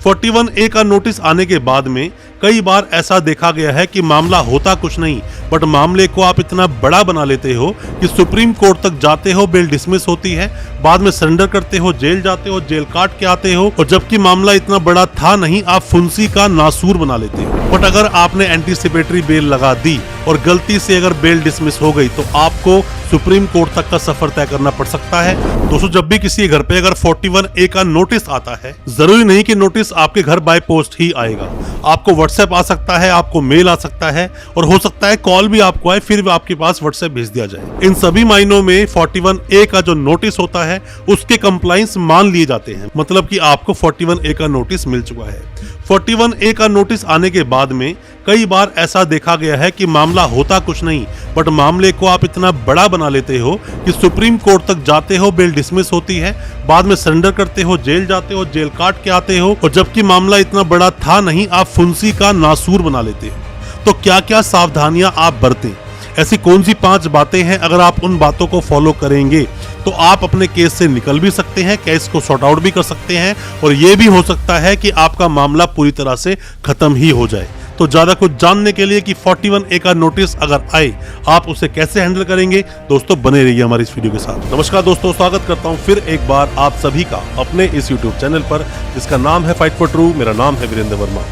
41A का notice आने के बाद में कई बार ऐसा देखा गया है कि मामला होता कुछ नहीं, बट मामले को आप इतना बड़ा बना लेते हो कि सुप्रीम कोर्ट तक जाते हो, बेल डिसमिस होती है, बाद में सरेंडर करते हो, जेल जाते हो, जेल काट के आते हो, और जबकि मामला इतना बड़ा था नहीं, आप फुंसी का नासूर बना लेते हो। बट अगर आपने एंटीसिपेटरी बेल लगा दी और गलती से अगर बेल डिसमिस हो गई तो आपको सुप्रीम कोर्ट तक का सफर तय करना पड़ सकता है। दोस्तों, जब भी किसी घर पे अगर 41A का नोटिस आता है, जरूरी नहीं कि नोटिस आपके घर बाय पोस्ट ही आएगा। आपको व्हाट्सएप आ सकता है, आपको मेल आ सकता है, और हो सकता है कॉल भी आपको आए, फिर भी आपके पास व्हाट्सएप भेज दिया जाए। इन सभी मायनों में 41A का जो नोटिस होता है उसके कंप्लायंस मान लिए जाते हैं, मतलब कि आपको 41A का नोटिस मिल चुका है। 41A का नोटिस आने के बाद में कई बार ऐसा देखा गया है कि मामला होता कुछ नहीं, बट मामले को आप इतना बड़ा बना लेते हो कि सुप्रीम कोर्ट तक जाते हो, बेल डिसमिस होती है, बाद में सरेंडर करते हो, जेल जाते हो, जेल काट के आते हो, और जबकि मामला इतना बड़ा था नहीं, आप फुंसी का नासूर बना लेते हो। तो क्या क्या सावधानियां आप बरतें? ऐसी कौन सी 5 बातें हैं, अगर आप उन बातों को फॉलो करेंगे तो आप अपने केस से निकल भी सकते हैं, केस को सॉर्ट आउट भी कर सकते हैं, और ये भी हो सकता है कि आपका मामला पूरी तरह से खत्म ही हो जाए। तो ज्यादा कुछ जानने के लिए कि 41A का नोटिस अगर आए आप उसे कैसे हैंडल करेंगे, दोस्तों बने रहिए हमारी इस वीडियो के साथ। नमस्कार दोस्तों, स्वागत करता हूं फिर एक बार आप सभी का अपने इस YouTube चैनल पर, जिसका नाम है फाइट फॉर ट्रू। मेरा नाम है वीरेंद्र वर्मा।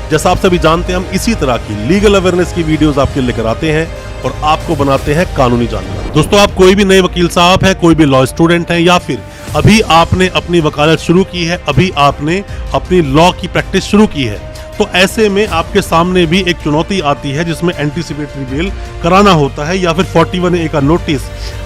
जैसा आप सभी जानते हैं, हम इसी तरह की लीगल अवेयरनेस की वीडियोस आपके लेकर आते हैं और आपको बनाते हैं कानूनी जानकार। दोस्तों, आप कोई भी नए वकील साहब है, कोई भी लॉ स्टूडेंट है, या फिर अभी आपने अपनी वकालत शुरू की है, अभी आपने अपनी लॉ की प्रैक्टिस शुरू की है, तो ऐसे में आपके सामने भी एक चुनौती आती है जिसमें एंटीसिपेटरी बेल कराना होता है, या फिर 41A का नोटिस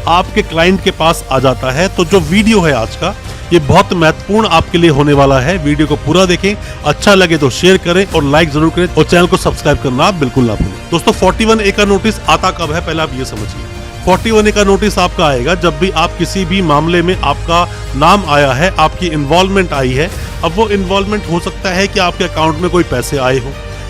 आपके क्लाइंट के पास आ जाता है। तो जो वीडियो है आज का, ये बहुत महत्वपूर्ण आपके लिए होने वाला है। वीडियो को पूरा देखें, अच्छा लगे तो शेयर करें और लाइक जरूर करें, और चैनल को सब्सक्राइब करना आप बिल्कुल ना भूलें। दोस्तों, 41A का नोटिस आता कब है, पहले आप ये समझिए। 41A का नोटिस आपका आएगा जब भी आप किसी भी मामले में आपका नाम आया है, आपकी इन्वॉल्वमेंट आई है। अब वो इन्वॉल्वमेंट हो सकता है कि आपके अकाउंट में कोई पैसे आए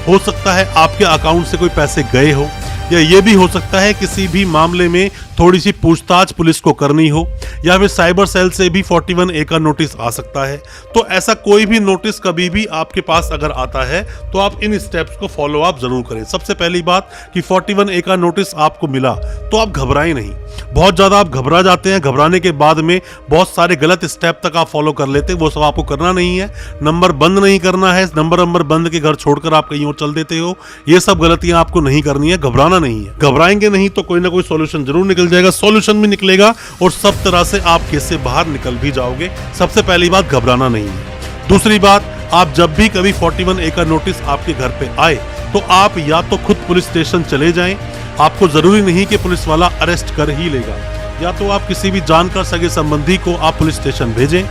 हो सकता है आपके अकाउंट से कोई पैसे गए हो, या ये भी हो सकता है किसी भी मामले में थोड़ी सी पूछताछ पुलिस को करनी हो, या फिर साइबर सेल से भी 41A का नोटिस आ सकता है। तो ऐसा कोई भी नोटिस कभी भी आपके पास अगर आता है तो आप इन स्टेप्स को फॉलो आप जरूर करें। सबसे पहली बात कि 41A का नोटिस आपको मिला तो आप घबराएं नहीं। बहुत ज्यादा आप घबरा जाते हैं, घबराने के बाद में बहुत सारे गलत स्टेप तक आप फॉलो कर लेते हैं। वो सब आपको करना नहीं है। नंबर बंद नहीं करना है, नंबर बंद के घर छोड़कर आप कहीं और चल देते हो, ये सब गलतियां आपको नहीं करनी है। घबराना नहीं है, घबराएंगे नहीं तो कोई ना कोई सॉल्यूशन जरूर निकल जाएगा, सॉल्यूशन भी निकलेगा और सब तरह से आप केस से बाहर निकल भी जाओगे। सबसे पहली बात, घबराना नहीं है। दूसरी बात, आप जब भी कभी 41A का नोटिस आपके घर पे आए तो आप या तो खुद पुलिस स्टेशन चले जाएं, आपको जरूरी नहीं कि पुलिस वाला अरेस्ट कर ही लेगा, या तो आप किसी भी जानकार सगे संबंधी को आप पुलिस स्टेशन भेजें।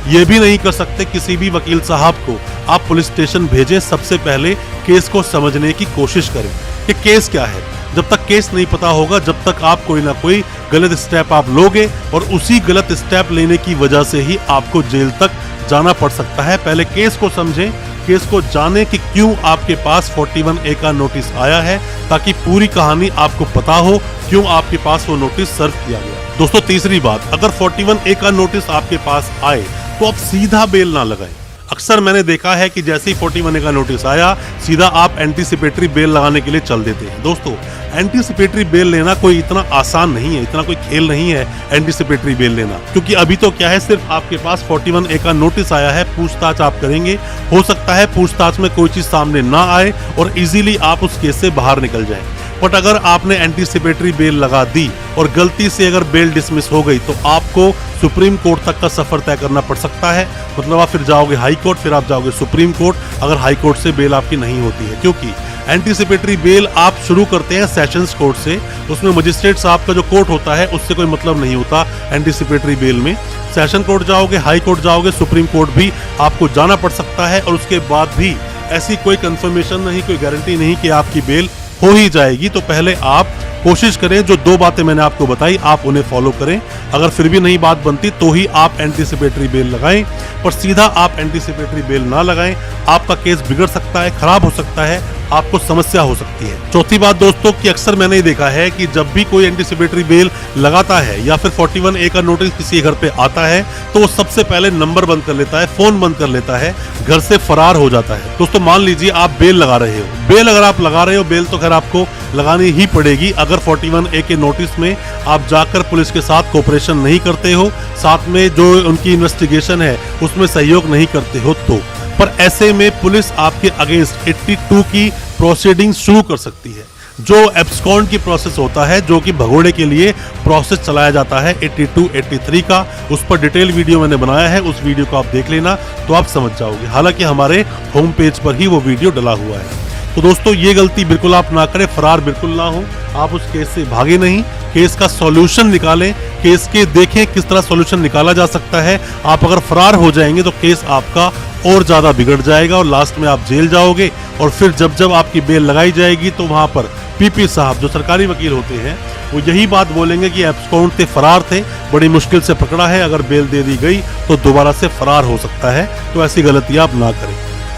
ये भी नहीं कर सकते किसी भी वकील साहब को आप पुलिस स्टेशन भेजें। सबसे पहले केस को समझने की कोशिश करें कि केस क्या है। जब तक केस नहीं पता होगा, जब तक आप कोई ना कोई गलत स्टेप आप लोगे, और उसी गलत स्टेप लेने की वजह से ही आपको जेल तक जाना पड़ सकता है। पहले केस को समझें, केस को जाने कि क्यों आपके पास 41A का नोटिस आया है, ताकि पूरी कहानी आपको पता हो क्यों आपके पास वो नोटिस सर्व किया गया। दोस्तों, तीसरी बात, अगर 41A का नोटिस आपके पास आए तो आप सीधा बेल ना लगाएं। अक्सर मैंने देखा है कि जैसे ही 41A का नोटिस आया, सीधा आप एंटीसिपेटरी बेल लगाने के लिए चल देते हैं। दोस्तों, एंटीसिपेटरी बेल लेना कोई इतना आसान नहीं है, इतना कोई खेल नहीं है एंटीसिपेटरी बेल लेना, क्योंकि अभी तो क्या है, सिर्फ आपके पास 41A का नोटिस आया है, पूछताछ आप करेंगे। हो सकता है पूछताछ में कोई चीज सामने ना आए और इजीली आप उस केस से बाहर निकल जाएं। बट अगर आपने एंटीसिपेटरी बेल लगा दी और गलती से अगर बेल डिसमिस हो गई तो आपको सुप्रीम कोर्ट तक का सफर तय करना पड़ सकता है। मतलब आप फिर जाओगे हाई कोर्ट, फिर आप जाओगे सुप्रीम कोर्ट, अगर हाई कोर्ट से बेल आपकी नहीं होती है। क्योंकि एंटीसिपेटरी बेल आप शुरू करते हैं सेशंस कोर्ट से, उसमें मजिस्ट्रेट साहब का जो कोर्ट होता है उससे कोई मतलब नहीं होता एंटीसिपेटरी बेल में। सेशन कोर्ट जाओगे, हाई कोर्ट जाओगे, सुप्रीम कोर्ट भी आपको जाना पड़ सकता है, और उसके बाद भी ऐसी कोई कंफर्मेशन नहीं, कोई गारंटी नहीं कि आपकी बेल हो ही जाएगी। तो पहले आप कोशिश करें, जो 2 बातें मैंने आपको बताई आप उन्हें फॉलो करें। अगर फिर भी नहीं बात बनती तो ही आप एंटीसिपेटरी बेल लगाएं, पर सीधा आप एंटीसिपेटरी बेल ना लगाएं। आपका केस बिगड़ सकता है, खराब हो सकता है, आपको समस्या हो सकती है। चौथी बात दोस्तों कि अक्सर मैंने ये देखा है कि जब भी कोई एंटीसिपेटरी बेल लगाता है या फिर 41A का नोटिस किसी घर पे आता है तो वो सबसे पहले नंबर बंद कर लेता है, फोन बंद कर लेता है, घर से फरार हो जाता है। दोस्तों मान लीजिए आप बेल लगा रहे हो, बेल अगर आप लगा रहे हो, बेल तो खैर आपको लगानी ही पड़ेगी अगर 41A के नोटिस में आप जाकर पुलिस के साथ कोऑपरेशन नहीं करते हो, साथ में जो उनकी इन्वेस्टिगेशन है उसमें सहयोग नहीं करते हो तो। पर ऐसे में पुलिस आपके अगेंस्ट 82 की प्रोसीडिंग शुरू कर सकती है, जो एब्सकॉन्ड की प्रोसेस होता है, जो कि भगोड़े के लिए प्रोसेस चलाया जाता है 82, 83 का। उस पर डिटेल वीडियो मैंने बनाया है, उस वीडियो को आप देख लेना तो आप समझ जाओगे। हालांकि हमारे होम पेज पर ही वो वीडियो डला हुआ है। तो दोस्तों ये गलती बिल्कुल आप ना करें, फरार बिल्कुल ना हो, आप उस केस से भागे नहीं, केस का सॉल्यूशन निकालें, केस के देखें किस तरह सॉल्यूशन निकाला जा सकता है। आप अगर फरार हो जाएंगे तो केस आपका और ज्यादा बिगड़ जाएगा और लास्ट में आप जेल जाओगे। और फिर जब आपकी बेल लगाई जाएगी तो वहां पर पीपी साहब जो सरकारी वकील होते हैं वो यही बात बोलेंगे कि एब्सकॉन्ड थे, फरार थे, बड़ी मुश्किल से पकड़ा है, अगर बेल दे दी गई तो दोबारा से फरार हो सकता है। तो ऐसी गलती आप ना करें।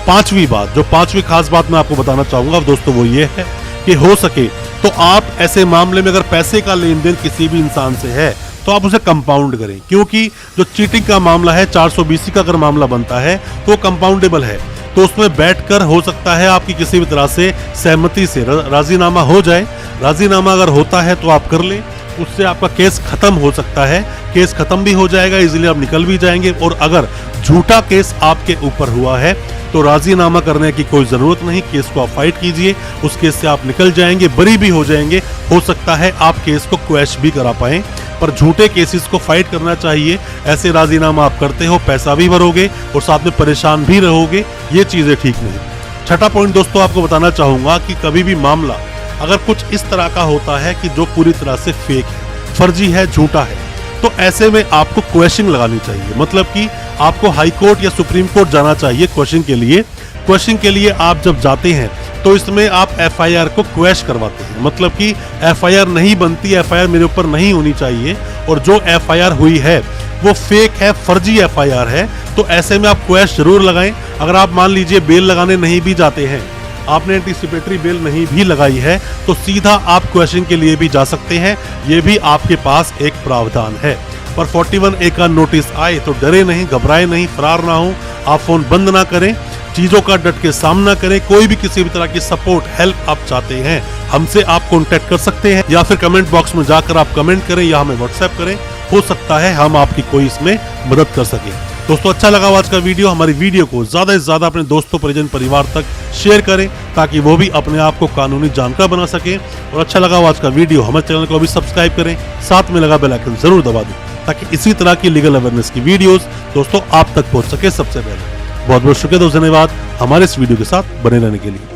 पांचवी बात, जो पांचवी खास बात मैं आपको बताना चाहूंगा दोस्तों, वो ये है कि हो सके तो आप ऐसे मामले में अगर पैसे का लेन देन किसी भी इंसान से है तो आप उसे कंपाउंड करें, क्योंकि जो चीटिंग का मामला है 420 का अगर मामला बनता है तो कंपाउंडेबल है। तो उसमें बैठकर हो सकता है आपकी किसी भी तरह से सहमति से राजीनामा हो जाए। राजीनामा अगर होता है तो आप कर लें, उससे आपका केस खत्म हो सकता है, केस खत्म भी हो जाएगा, इजीली आप निकल भी जाएंगे। और अगर झूठा केस आपके ऊपर हुआ है तो राजीनामा करने की कोई जरूरत नहीं, केस को आप फाइट कीजिए, उस केस से आप निकल जाएंगे, बरी भी हो जाएंगे। हो सकता है आप केस को क्वैश भी करा पाएं, पर झूठे केसेस को फाइट करना चाहिए। ऐसे राजीनामा आप करते हो, पैसा भी भरोगे और साथ में परेशान भी रहोगे, ये चीजें ठीक नहीं। छठा पॉइंट दोस्तों आपको बताना चाहूंगा कि कभी भी मामला अगर कुछ इस तरह का होता है कि जो पूरी तरह से फेक है, फर्जी है, झूठा है, तो ऐसे में आपको क्वेश्चन लगानी चाहिए। मतलब कि आपको हाई कोर्ट या सुप्रीम कोर्ट जाना चाहिए क्वेश्चन के लिए। क्वेश्चन के लिए आप जब जाते हैं तो इसमें आप एफआईआर को क्वैश करवाते हैं, मतलब कि एफआईआर नहीं बनती, एफआईआर मेरे ऊपर नहीं होनी चाहिए और जो एफआईआर हुई है वो फेक है, फर्जी एफआईआर है। तो ऐसे में आप क्वैश जरूर लगाएं। अगर आप मान लीजिए बेल लगाने नहीं भी जाते हैं, आपने एंटीसिपेटरी बेल नहीं भी लगाई है, तो सीधा आप क्वेश्चन के लिए भी जा सकते हैं, ये भी आपके पास एक प्रावधान है। पर 41A का नोटिस आए तो डरे नहीं, घबराए नहीं, फरार ना हो, आप फोन बंद ना करें, चीजों का डट के सामना करें। कोई भी किसी भी तरह की सपोर्ट, हेल्प आप चाहते हैं, हमसे आप कांटेक्ट कर सकते हैं, या फिर कमेंट बॉक्स में जाकर आप कमेंट करें या हमें व्हाट्सएप करें, हो सकता है हम आपकी कोई इसमें मदद कर सके। दोस्तों अच्छा लगा आज का वीडियो, हमारी वीडियो को ज्यादा से ज्यादा अपने दोस्तों, परिजन, परिवार तक शेयर करें ताकि वो भी अपने आप को कानूनी जानकार बना सके। और अच्छा लगा आज का वीडियो, हमारे चैनल को भी सब्सक्राइब करें, साथ में लगा बेल आइकन जरूर दबा दें ताकि इसी तरह की लीगल अवेयरनेस की वीडियोस दोस्तों आप तक पहुंच सके सबसे पहले। बहुत बहुत शुक्रिया दोस्तों, धन्यवाद हमारे इस वीडियो के साथ बने रहने के लिए।